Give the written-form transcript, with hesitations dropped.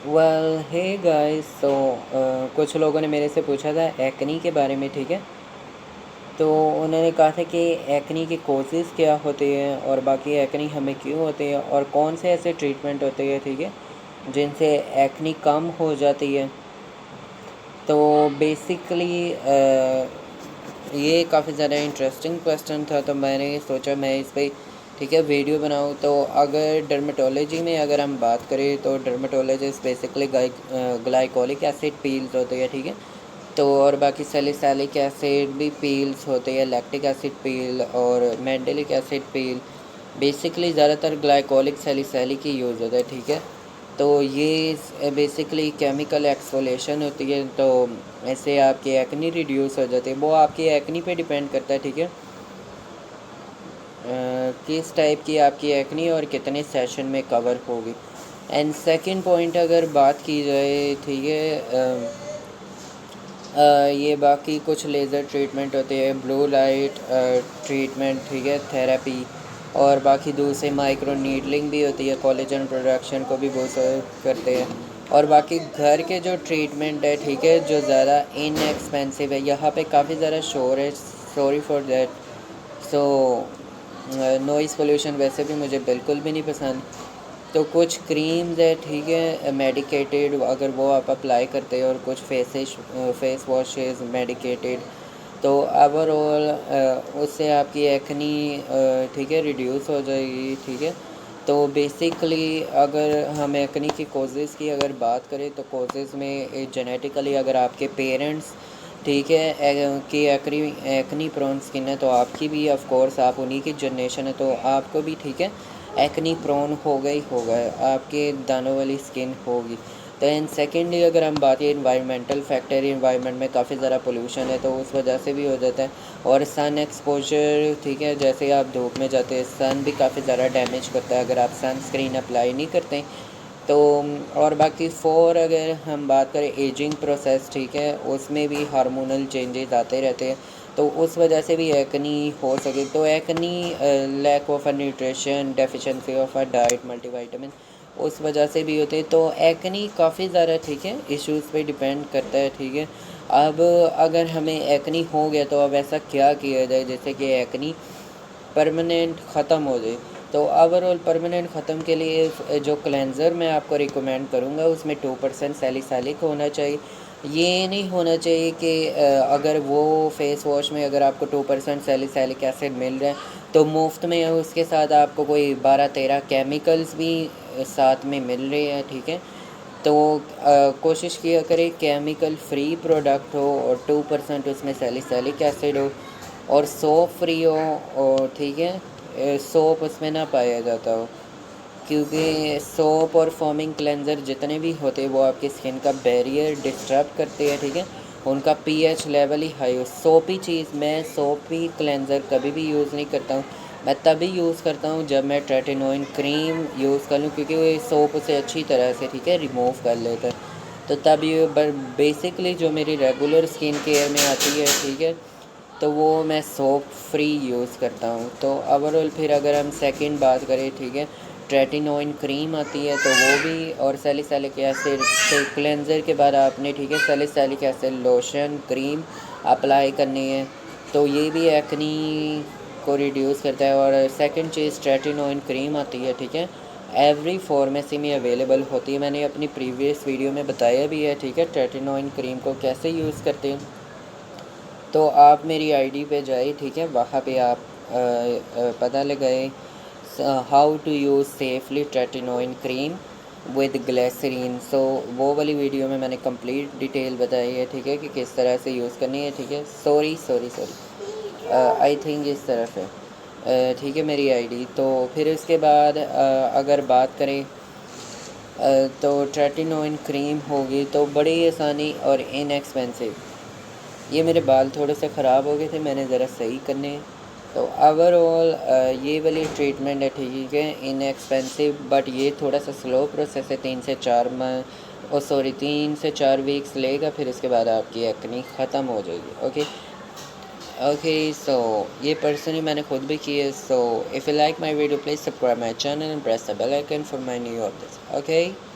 Well hey guys, सो कुछ लोगों ने मेरे से पूछा था एक्नी के बारे में, ठीक है। तो उन्होंने कहा था कि एक्नी के कोजेज़ क्या होते हैं और बाकी एक्नी हमें क्यों होते हैं और कौन से ऐसे ट्रीटमेंट होते हैं, ठीक है, जिनसे एक्नी कम हो जाती है। तो बेसिकली ये काफ़ी ज़्यादा इंटरेस्टिंग क्वेश्चन था, तो मैंने सोचा मैं इस पर, ठीक है, वीडियो बनाऊँ। तो अगर डर्मेटोलॉजी में अगर हम बात करें तो dermatologist basically glycolic acid peels होते हैं, ठीक है। तो और बाकी सैलिसिलिक एसिड भी पील्स होते हैं, लैक्टिक एसिड पील और मैंडेलिक एसिड पील। बेसिकली ज़्यादातर ग्लाइकोलिक सैलिसिलिक ही यूज़ होता है, ठीक है। तो ये बेसिकली केमिकल एक्सफोलेशन होती है, तो ऐसे आपकी एक्नी रिड्यूस हो जाती है। वो आपकी एक्नी पे डिपेंड करता है, ठीक है, किस टाइप की आपकी एक्नी और कितने सेशन में कवर होगी। एंड सेकंड पॉइंट अगर बात की जाए, ठीक है, ये बाकी कुछ लेज़र ट्रीटमेंट होते हैं, ब्लू लाइट ट्रीटमेंट, ठीक है, थेरेपी, और बाकी दूसरे माइक्रो नीडलिंग भी होती है, कोलेजन प्रोडक्शन को भी बूस्ट करते हैं। और बाकी घर के जो ट्रीटमेंट है, ठीक है, जो ज़्यादा इनएक्सपेंसिव है, यहाँ पे काफ़ी ज़्यादा शोर है, sorry for that. So noise pollution वैसे भी मुझे बिल्कुल भी नहीं पसंद। तो कुछ क्रीम्स है, ठीक है, मेडिकेटेड, अगर वो आप अप्लाई करते हो, और कुछ फेस वॉशेस मेडिकेटेड, तो ओवरऑल उससे आपकी एक्नी, ठीक है, रिड्यूस हो जाएगी, ठीक है। तो बेसिकली अगर हम एक्नी की कोजेज़ की अगर बात करें तो कोजेज़ में जेनेटिकली अगर आपके पेरेंट्स, ठीक है, कि एक्नी एक्नी प्रोन स्किन है, तो आपकी भी ऑफ कोर्स आप उन्हीं की जनरेशन है, तो आपको भी, ठीक है, एक्नी प्रोन होगा ही होगा, आपके दानों वाली स्किन होगी। तो एंड सेकेंडली अगर हम बात करें इन्वायरमेंटल फैक्टर, इन्वायरमेंट में काफ़ी ज़्यादा पोल्यूशन है, तो उस वजह से भी हो जाता है। और सन एक्सपोजर, ठीक है, जैसे आप धूप में जाते हैं, सन भी काफ़ी ज़्यादा डैमेज करता है अगर आप सनस्क्रीन अप्लाई नहीं करते। तो और बाकी फोर अगर हम बात करें एजिंग प्रोसेस, ठीक है, उसमें भी हार्मोनल चेंजेस आते रहते हैं, तो उस वजह से भी एक्नी हो सके। तो acne lack of a nutrition, deficiency of a diet, multivitamin, उस वजह से भी होते हैं। तो एक्नी काफ़ी ज़्यादा, ठीक है, इश्यूज़ पे डिपेंड करता है, ठीक है। अब अगर हमें एक्नी हो गया तो अब ऐसा क्या किया जाए जैसे कि एक्नी परमानेंट ख़त्म हो जाए। तो ओवरऑल परमानेंट ख़त्म के लिए जो क्लेंज़र मैं आपको रिकमेंड करूँगा उसमें 2% सैलिसिलिक होना चाहिए। ये नहीं होना चाहिए कि अगर वो फेस वॉश में अगर आपको 2% सैलिसिलिक एसिड मिल रहा है तो मुफ्त में उसके साथ आपको कोई 12-13 केमिकल्स भी साथ में मिल रहे हैं, ठीक है। तो कोशिश किया करें केमिकल फ्री प्रोडक्ट हो और 2% उसमें सैलिसिलिक एसिड हो और सोप फ्री हो, और ठीक है, सोप उसमें ना पाया जाता हो, क्योंकि सोप और फोमिंग क्लेंज़र जितने भी होते हैं वो आपकी स्किन का बैरियर डिस्टर्ब करते हैं, ठीक है, उनका पीएच लेवल ही हाई हो। सोपी चीज़, मैं सोपी क्लेंज़र कभी भी यूज़ नहीं करता हूँ। मैं तभी यूज़ करता हूँ जब मैं ट्रेटिनोइन क्रीम यूज़ कर लूँ, क्योंकि वो सोप उसे अच्छी तरह से, ठीक है, रिमूव कर लेता है। तो तब ये बेसिकली जो मेरी रेगुलर स्किन केयर में आती है, ठीक है, तो वो मैं सोप फ्री यूज़ करता हूँ। तो ओवरऑल फिर अगर हम सेकंड बात करें, ठीक है, ट्रेटिनोइन क्रीम आती है तो वो भी, और सैलिसिलिक एसिड, तो क्लेंज़र के बाद आपने, ठीक है, salicylic acid lotion cream apply करनी है, तो ये भी एक्नी को रिड्यूस करता है। और सेकंड चीज़ ट्रेटिनोइन क्रीम आती है, ठीक है, एवरी फार्मेसी में अवेलेबल होती है, मैंने अपनी प्रीवियस वीडियो में बताया भी है, ठीक है, ट्रेटिनोइन क्रीम को कैसे यूज़ करते हैं। तो आप मेरी आईडी पे जाए, ठीक है, वहाँ पे आप पता लगाए how to use safely tretinoin cream with glycerin. So वो वाली वीडियो में मैंने कंप्लीट डिटेल बताई है, ठीक है, कि किस तरह से यूज़ करनी है, ठीक है। Sorry sorry sorry, I think इस तरफ है, ठीक है, मेरी आईडी। तो फिर उसके बाद अगर बात करें, तो ट्रेटिनोइन क्रीम होगी तो बड़ी आसानी और इनएक्सपेंसिव। ये मेरे बाल थोड़े से ख़राब हो गए थे, मैंने ज़रा सही करने हैं। तो ओवरऑल ये वाली ट्रीटमेंट है, ठीक है, इनएक्सपेंसिव, बट ये थोड़ा सा स्लो प्रोसेस है, 3 से 4 वीक्स लेगा, फिर उसके बाद आपकी एक्नी ख़त्म हो जाएगी। ओके ओके, सो ये पर्सनली मैंने खुद भी की है। So if you like my video please subscribe my channel and press the bell icon for my new updates. Okay.